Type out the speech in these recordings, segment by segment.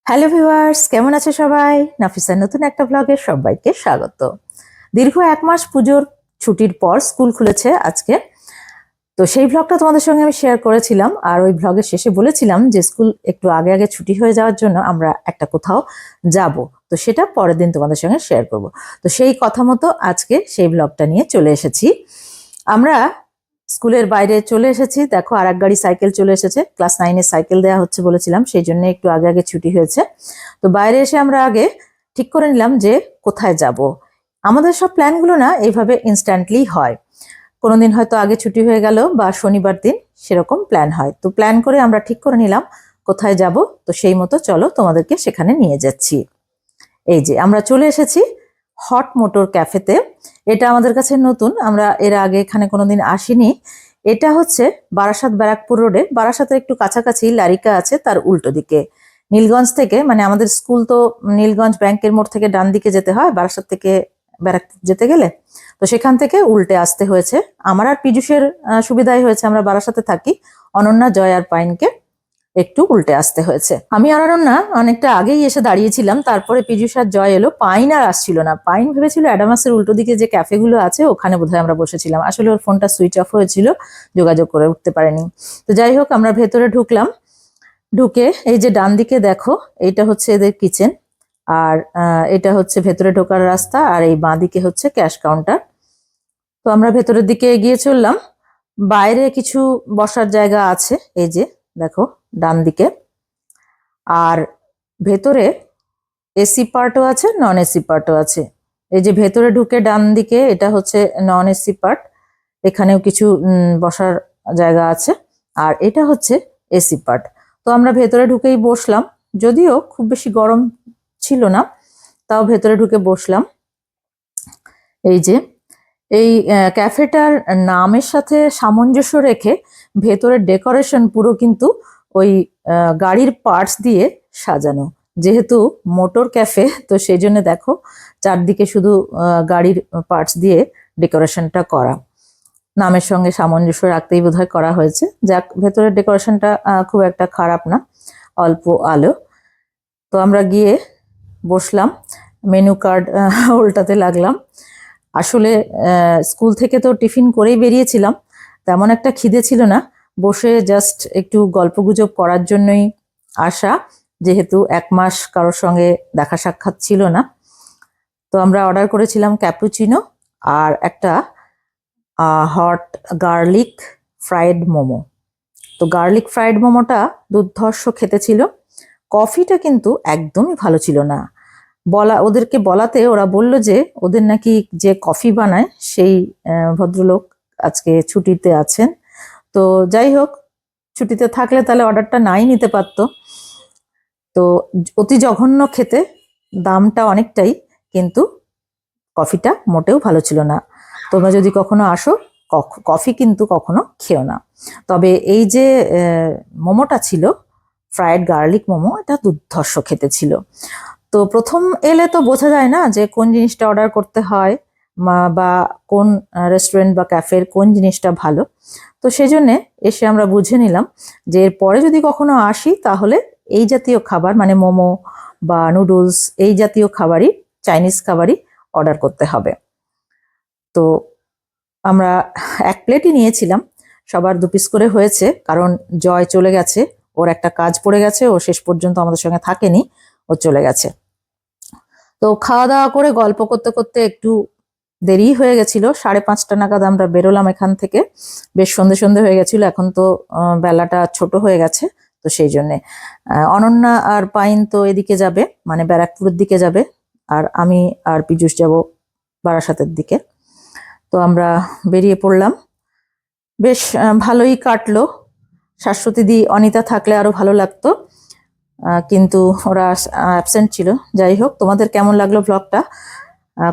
Hello viewers, কেমন আছে সবাই? নাফিসার নতুন একটা ব্লগে সবাইকে স্বাগত। দীর্ঘ 1 মাস পুজোর ছুটির পর স্কুল খুলেছে আজকে। তো সেই ব্লগটা তোমাদের সঙ্গে আমি শেয়ার করেছিলাম, আর ওই ব্লগের শেষে বলেছিলাম যে স্কুল একটু আগে আগে ছুটি হয়ে যাওয়ার জন্য আমরা একটা কোথাও যাব। তো সেটা পরের দিন তোমাদের সঙ্গে শেয়ার করব। তো সেই কথা মতো আজকে সেই ব্লগটা নিয়ে চলে এসেছি। আমরা স্কুলের বাইরে চলে এসেছি, দেখো আর এক গাড়ি সাইকেল চলে এসেছে। ক্লাস 9-এর সাইকেল দেওয়া হচ্ছে বলেছিলাম, সেই জন্য একটু আগে আগে ছুটি হয়েছে। তো বাইরে এসে আমরা আগে ঠিক করে নিলাম যে কোথায় যাব। আমাদের সব প্ল্যানগুলো না এইভাবে ইনস্ট্যান্টলি হয়, কোনোদিন হয়তো আগে ছুটি হয়ে গেল বা শনিবার দিন সেরকম প্ল্যান হয়। তো প্ল্যান করে আমরা ঠিক করে নিলাম কোথায় যাব। তো সেই মতো চলো তোমাদেরকে সেখানে নিয়ে যাচ্ছি। এই যে আমরা চলে এসেছি হট মোটর ক্যাফেতে। এটা আমাদের কাছে নতুন, আমরা এর আগে এখানে কোনোদিন আসিনি। এটা হচ্ছে বারাসাত ব্যারাকপুর রোডে, বারাসাতের একটু কাছাকাছি লারিকা আছে তার উল্টো দিকে। নীলগঞ্জ থেকে, মানে আমাদের স্কুল তো নীলগঞ্জ ব্যাংকের মোড় থেকে ডান দিকে যেতে হয় বারাসাত থেকে ব্যারাকপুর যেতে গেলে। তো সেখান থেকে উল্টে আসতে হয়েছে। আমার আর পীযূষের সুবিধাই হয়েছে, আমরা বারাসাতে থাকি। অনন্যা, জয় আর পাইনকে একটু উল্টে আসতে হয়েছে। আমি আর অনন্যা অনেকটা আগেই এসে দাঁড়িয়েছিলাম, তারপরে পীযূষ আর জয় এলো। পাইন আর আসছিল না। পাইন ভেবেছিল অ্যাডামাসের উল্টো দিকে যে ক্যাফেগুলো আছে ওখানে বোধহয় আমরা বসেছিলাম। আসলে ওর ফোনটা সুইচ অফ হয়েছিল, যোগাযোগ করে উঠতে পারেনি। তো যাই হোক, আমরা ভেতরে ঢুকলাম। ঢুকে এই যে ডান দিকে দেখো, এইটা হচ্ছে এদের কিচেন, আর এটা হচ্ছে ভেতরে ঢোকার রাস্তা, আর এই বাঁ দিকে হচ্ছে ক্যাশ কাউন্টার। তো আমরা ভেতরের দিকে এগিয়ে চললাম। বাইরে কিছু বসার জায়গা আছে, এই যে দেখো ডান দিকে। আর ভেতরে এসি পার্টও আছে, নন এসি পার্টও আছে। এই যে ভেতরে ঢুকে ডান দিকে এটা হচ্ছে নন এসি পার্ট, এখানেও কিছু বসার জায়গা আছে। আর এটা হচ্ছে এসি পার্ট। তো আমরা ভেতরে ঢুকেই বসলাম, যদিও খুব বেশি গরম ছিল না, তাও ভেতরে ঢুকে বসলাম। এই যে এই ক্যাফেটার নামের সাথে সামঞ্জস্য রেখে ভেতরের ডেকোরেশন পুরো কিন্তু ওই গাড়ির পার্টস দিয়ে সাজানো। যেহেতু মোটর ক্যাফে, তো সেই জন্য দেখো চারদিকে শুধু গাড়ির পার্টস দিয়ে ডেকোরেশনটা করা। নামের সঙ্গে সামঞ্জস্য রাখতেই বোধহয় করা হয়েছে। যাক, ভেতরের ডেকোরেশনটা খুব একটা খারাপ না, অল্প আলো। তো আমরা গিয়ে বসলাম, মেনু কার্ড উল্টাতে লাগলাম। আসলে স্কুল থেকে তো টিফিন করেই বেরিয়েছিলাম, তেমন একটা খিদে ছিল না। বসে জাস্ট একটু গল্পগুজব করার জন্যই আসা, যেহেতু 1 মাস কারোর সঙ্গে দেখা সাক্ষাৎ ছিল না। তো আমরা অর্ডার করেছিলাম ক্যাপুচিনো আর একটা হট গার্লিক ফ্রাইড মোমো। তো গার্লিক ফ্রাইড মোমোটা দুর্ধর্ষ খেতে ছিল। কফিটা কিন্তু একদমই ভালো ছিল না। ওদেরকে বলাতে ওরা বলল যে ওদের নাকি যে কফি বানায় সেই ভদ্রলোক আজকে ছুটিতে আছেন। তো যাই হোক, ছুটিতে থাকলে তাহলে অর্ডারটা নাই নিতে পারতো। তো অতি জঘন্য খেতে, দামটা অনেকটাই, কিন্তু কফিটা মোটেও ভালো ছিল না। তোমরা যদি কখনো আসো, কফি কিন্তু কখনো খেও না। তবে এই যে মোমোটা ছিল, ফ্রাইড গার্লিক মোমো, এটা দুর্ধর্ষ খেতে ছিল। তো প্রথম এলে তো বোঝা যায় না যে কোন জিনিসটা অর্ডার করতে হয়, বা কোন রেস্টুরেন্ট বা ক্যাফের কোন জিনিসটা ভালো। তো সেই জন্যে এসে আমরা বুঝে নিলাম যে এরপরে যদি কখনো আসি তাহলে এই জাতীয় খাবার, মানে মোমো বা নুডলস, এই জাতীয় খাবারই, চাইনিজ খাবারই অর্ডার করতে হবে। তো আমরা 1 প্লেটই নিয়েছিলাম, সবার 2 পিস করে হয়েছে, কারণ জয় চলে গেছে, ওর একটা কাজ পড়ে গেছে, ও শেষ পর্যন্ত আমাদের সঙ্গে থাকেনি, ও চলে গেছে। তো খাওয়া দাওয়া করে গল্প করতে করতে একটু দেরি হয়ে গেছিল। 5:30 নাগাদ আমরা বেরোলাম এখান থেকে। বেশ সন্ধে সন্ধে হয়ে গেছিল, এখন তো বেলাটা ছোট হয়ে গেছে। তো সেই জন্যে অনন্যা আর পাইন তো এদিকে যাবে, মানে ব্যারাকপুরের দিকে যাবে, আর আমি আর পীযূষ যাব বারাসাতের দিকে। তো আমরা বেরিয়ে পড়লাম। বেশ ভালোই কাটলো। শাশ্বতী দি, অনিতা থাকলে আরো ভালো লাগতো, কিন্তু ওরা অ্যাবসেন্ট ছিল। যাই হোক, তোমাদের কেমন লাগলো ব্লগটা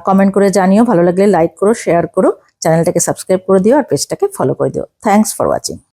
কমেন্ট করে জানিও। ভালো লাগলে লাইক করো, শেয়ার করো, চ্যানেলটাকে সাবস্ক্রাইব করে দিও, আর পেজটাকে ফলো করে দিও। Thanks for watching.